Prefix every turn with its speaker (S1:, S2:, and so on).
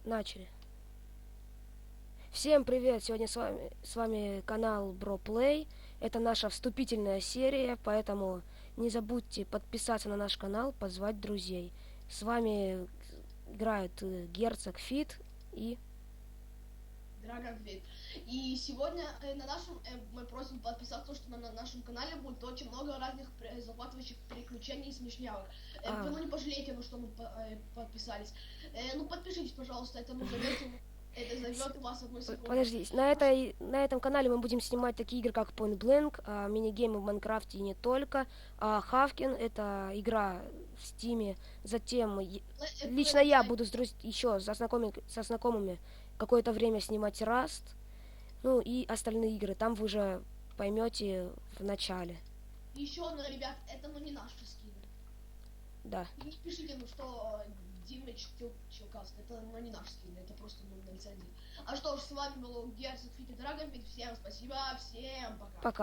S1: Начали. Всем привет! Сегодня с вами канал BroPlay. Это наша вступительная серия, поэтому не забудьте подписаться на наш канал, позвать друзей. С вами играют Герцог Фит и...
S2: Драгонфит. И сегодня мы просим подписаться, что на нашем канале будет очень много разных захватывающих приключений и смешнявых. Вы не пожалеете, что мы подписались. Подпишитесь, пожалуйста, это займет у вас одну секунду.
S1: Подожди, на этом канале мы будем снимать такие игры, как Point Blank, минигеймы в Майнкрафте и не только. Хавкин — это игра в Стиме. Затем лично я буду еще со знакомыми какое-то время снимать Rust. Ну и остальные игры. Там вы уже поймете в начале.
S2: Еще, ребят, это не наши скины.
S1: Да.
S2: И не пишите, что Димыч Челкаст, это не наш скин, это просто на лицензии. А что ж, с вами был Герцог Фит и Драгонфит. Всем спасибо, всем пока.
S1: Пока.